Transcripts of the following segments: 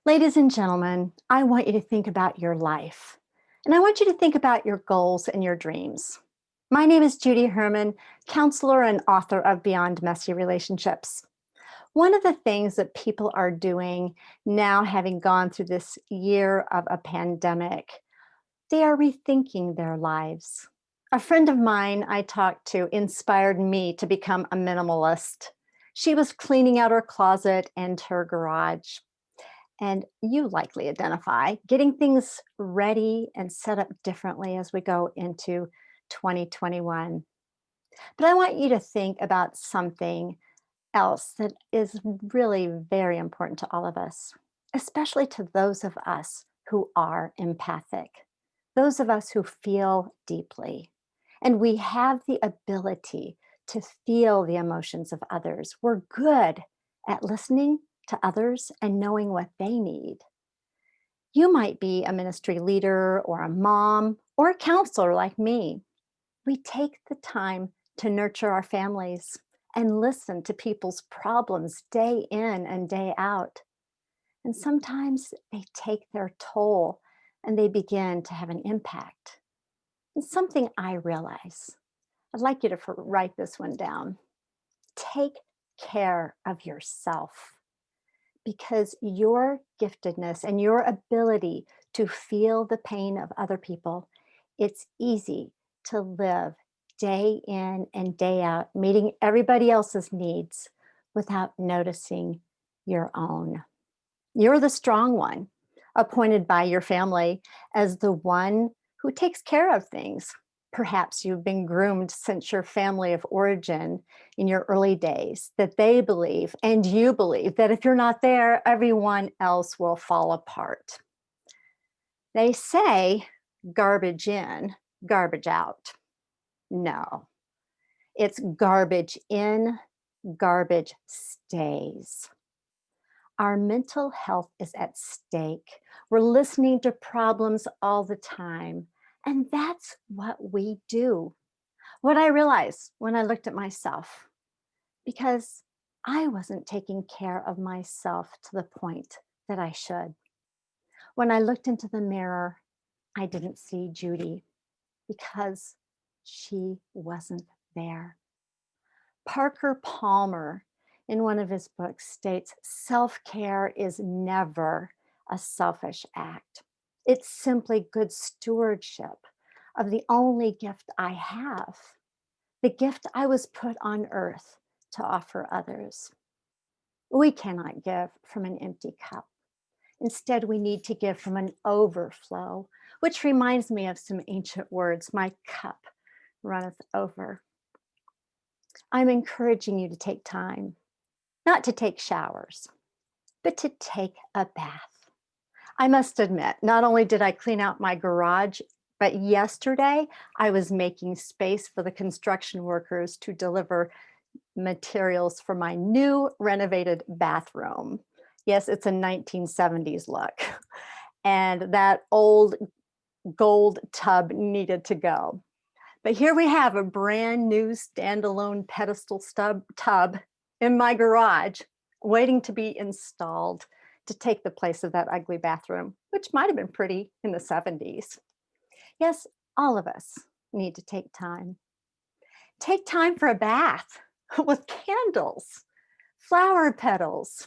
Ladies and gentlemen, I want you to think about your life. And I want you to think about your goals and your dreams. My name is Judy Herman, counselor and author of Beyond Messy Relationships. One of the things that people are doing now, having gone through this year of a pandemic, they are rethinking their lives. A friend of mine I talked to inspired me to become a minimalist. She was cleaning out her closet and her garage, and you likely identify getting things ready and set up differently as we go into 2021. But I want you to think about something else that is really very important to all of us, especially to those of us who are empathic, those of us who feel deeply. And we have the ability to feel the emotions of others. We're good at listening to others and knowing what they need. You might be a ministry leader or a mom or a counselor like me. We take the time to nurture our families and listen to people's problems day in and day out. And sometimes they take their toll and they begin to have an impact. And something I realize, I'd like you to write this one down. Take care of yourself, because your giftedness and your ability to feel the pain of other people, it's easy to live day in and day out, meeting everybody else's needs without noticing your own. You're the strong one, appointed by your family as the one who takes care of things. Perhaps you've been groomed since your family of origin in your early days, that they believe and you believe that if you're not there, everyone else will fall apart. They say garbage in, garbage out. No, it's garbage in, garbage stays. Our mental health is at stake. We're listening to problems all the time. And that's what we do. What I realized when I looked at myself, because I wasn't taking care of myself to the point that I should. When I looked into the mirror, I didn't see Judy because she wasn't there. Parker Palmer, in one of his books, states self-care is never a selfish act. It's simply good stewardship of the only gift I have, the gift I was put on earth to offer others. We cannot give from an empty cup. Instead, we need to give from an overflow, which reminds me of some ancient words, my cup runneth over. I'm encouraging you to take time, not to take showers, but to take a bath. I must admit, not only did I clean out my garage, but yesterday I was making space for the construction workers to deliver materials for my new renovated bathroom. Yes, it's a 1970s look. And that old gold tub needed to go. But here we have a brand new standalone pedestal tub in my garage waiting to be installed to take the place of that ugly bathroom, which might have been pretty in the 70s. Yes, all of us need to take time. Take time for a bath with candles, flower petals,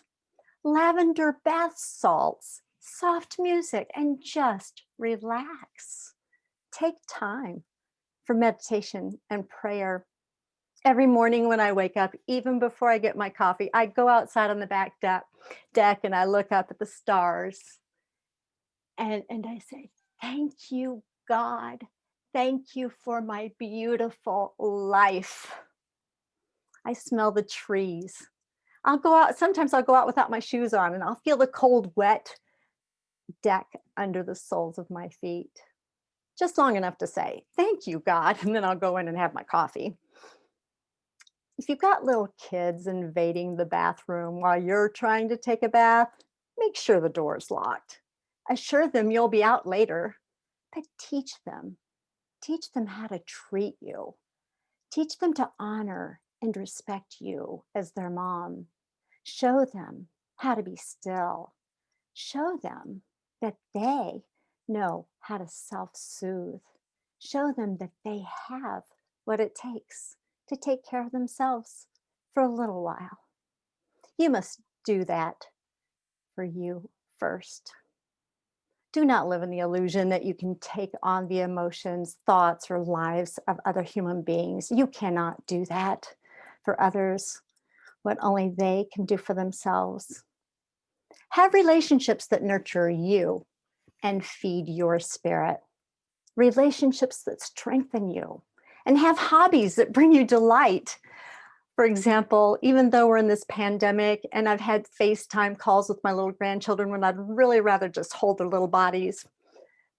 lavender bath salts, soft music, and just relax. Take time for meditation and prayer. Every morning when I wake up, even before I get my coffee, I go outside on the back deck and I look up at the stars and I say, thank you, God. Thank you for my beautiful life. I smell the trees. I'll go out, sometimes I'll go out without my shoes on and I'll feel the cold, wet deck under the soles of my feet. Just long enough to say, thank you, God, and then I'll go in and have my coffee. If you've got little kids invading the bathroom while you're trying to take a bath, make sure the door is locked. Assure them you'll be out later, but teach them. Teach them how to treat you. Teach them to honor and respect you as their mom. Show them how to be still. Show them that they know how to self soothe. Show them that they have what it takes to take care of themselves for a little while. You must do that for you first. Do not live in the illusion that you can take on the emotions, thoughts, or lives of other human beings. You cannot do that for others, what only they can do for themselves. Have relationships that nurture you and feed your spirit, relationships that strengthen you, and have hobbies that bring you delight. For example, even though we're in this pandemic and I've had FaceTime calls with my little grandchildren when I'd really rather just hold their little bodies,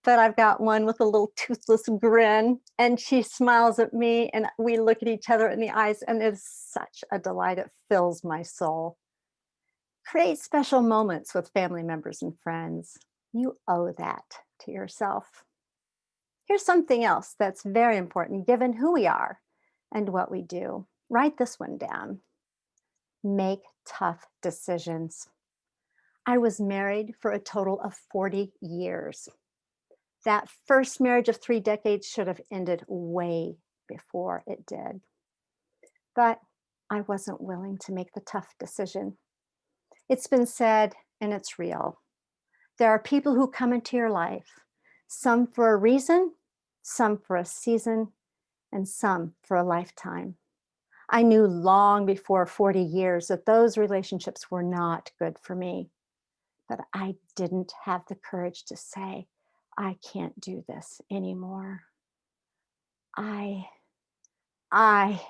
but I've got one with a little toothless grin and she smiles at me and we look at each other in the eyes and it's such a delight. It fills my soul. Create special moments with family members and friends. You owe that to yourself. Here's something else that's very important given who we are and what we do. Write this one down. Make tough decisions. I was married for a total of 40 years. That first marriage of 3 decades should have ended way before it did. But I wasn't willing to make the tough decision. It's been said, and it's real. There are people who come into your life, some for a reason, some for a season, and some for a lifetime. I knew long before 40 years that those relationships were not good for me, but I didn't have the courage to say, I can't do this anymore. I, I,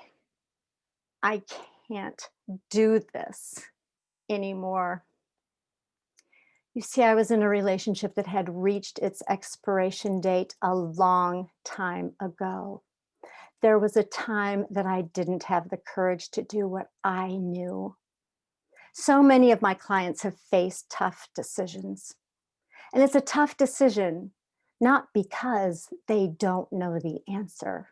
I can't do this anymore. You see, I was in a relationship that had reached its expiration date a long time ago. There was a time that I didn't have the courage to do what I knew. So many of my clients have faced tough decisions. And it's a tough decision, not because they don't know the answer.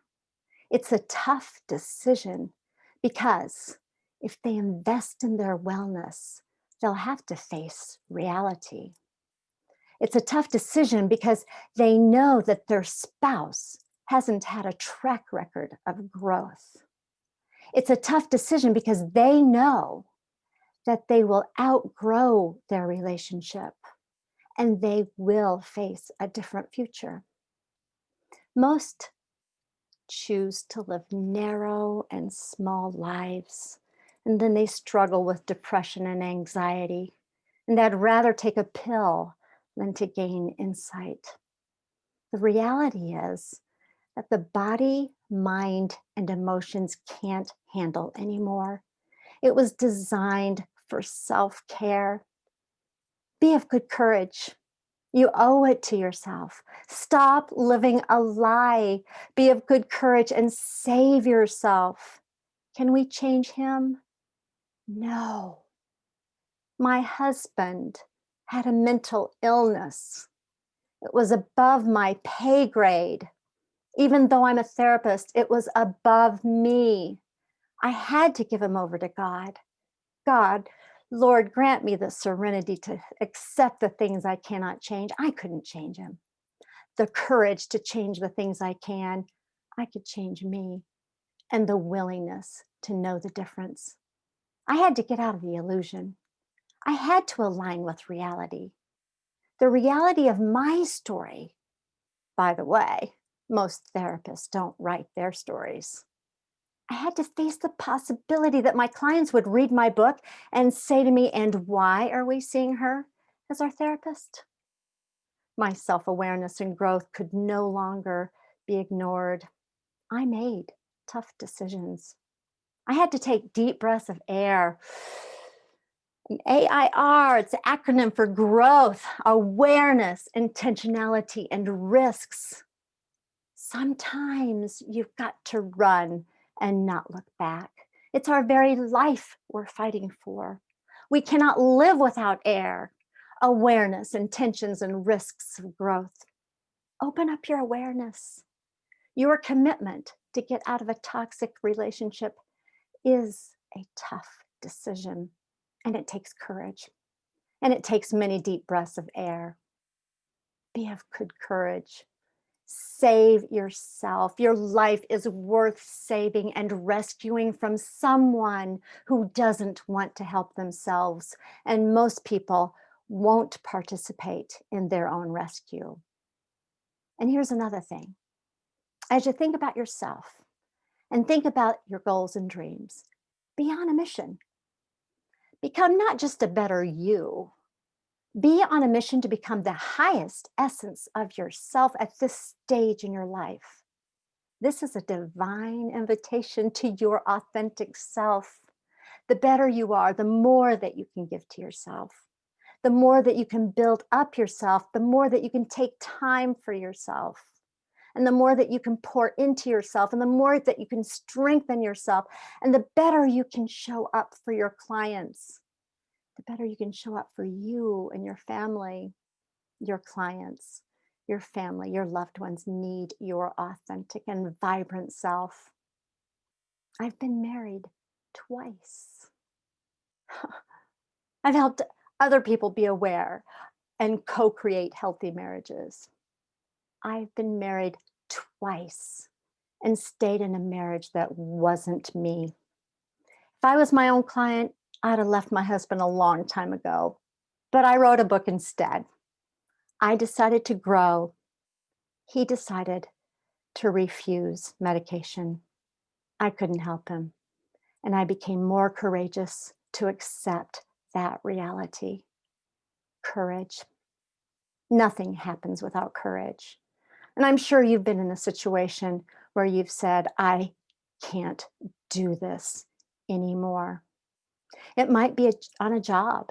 It's a tough decision because if they invest in their wellness, they'll have to face reality. It's a tough decision because they know that their spouse hasn't had a track record of growth. It's a tough decision because they know that they will outgrow their relationship and they will face a different future. Most choose to live narrow and small lives, and then they struggle with depression and anxiety, and they'd rather take a pill than to gain insight. The reality is that the body, mind, and emotions can't handle anymore. It was designed for self-care. Be of good courage. You owe it to yourself. Stop living a lie. Be of good courage and save yourself. Can we change him? No. My husband had a mental illness. It was above my pay grade. Even though I'm a therapist, it was above me. I had to give him over to God. God, Lord, grant me the serenity to accept the things I cannot change. I couldn't change him. The courage to change the things I can. I could change me. And the willingness to know the difference. I had to get out of the illusion. I had to align with reality. The reality of my story. By the way, most therapists don't write their stories. I had to face the possibility that my clients would read my book and say to me, and why are we seeing her as our therapist? My self-awareness and growth could no longer be ignored. I made tough decisions. I had to take deep breaths of air. A.I.R, it's an acronym for growth, awareness, intentionality, and risks. Sometimes you've got to run and not look back. It's our very life we're fighting for. We cannot live without air, awareness, intentions, and risks of growth. Open up your awareness. Your commitment to get out of a toxic relationship is a tough decision, and it takes courage. and it takes many deep breaths of air. Be of good courage. Save yourself. Your life is worth saving and rescuing from someone who doesn't want to help themselves. And most people won't participate in their own rescue. And here's another thing. As you think about yourself and think about your goals and dreams, be on a mission. Become not just a better you, be on a mission to become the highest essence of yourself at this stage in your life. This is a divine invitation to your authentic self. The better you are, the more that you can give to yourself, the more that you can build up yourself, the more that you can take time for yourself, and the more that you can pour into yourself, and the more that you can strengthen yourself, and the better you can show up for your clients, the better you can show up for you and your family. Your clients, your family, your loved ones need your authentic and vibrant self. I've been married twice. I've helped other people be aware and co-create healthy marriages. I've been married twice and stayed in a marriage that wasn't me. If I was my own client, I'd have left my husband a long time ago, but I wrote a book instead. I decided to grow. He decided to refuse medication. I couldn't help him, and I became more courageous to accept that reality. Courage. Nothing happens without courage. And I'm sure you've been in a situation where you've said, I can't do this anymore. It might be on a job.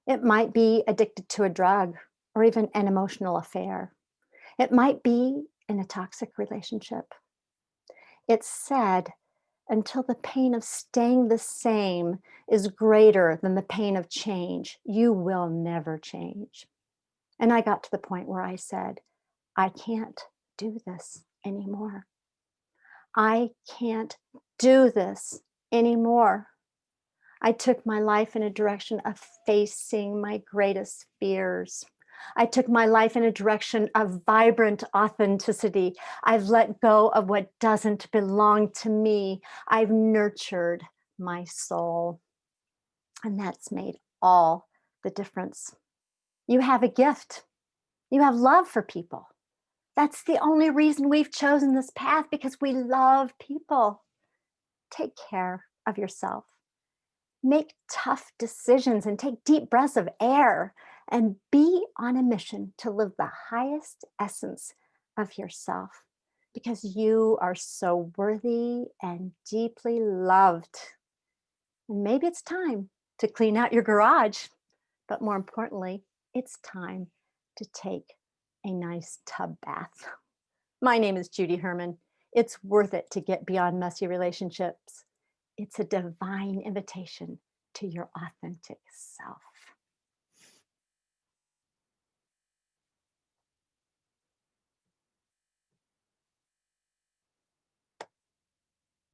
It might be addicted to a drug or even an emotional affair. It might be in a toxic relationship. It's said, until the pain of staying the same is greater than the pain of change, you will never change. And I got to the point where I said, I can't do this anymore. I can't do this anymore. I took my life in a direction of facing my greatest fears. I took my life in a direction of vibrant authenticity. I've let go of what doesn't belong to me. I've nurtured my soul. And that's made all the difference. You have a gift. You have love for people. That's the only reason we've chosen this path, because we love people. Take care of yourself. Make tough decisions and take deep breaths of air and be on a mission to live the highest essence of yourself, because you are so worthy and deeply loved. And maybe it's time to clean out your garage, but more importantly, it's time to take a nice tub bath. My name is Judy Herman. It's worth it to get beyond messy relationships. It's a divine invitation to your authentic self.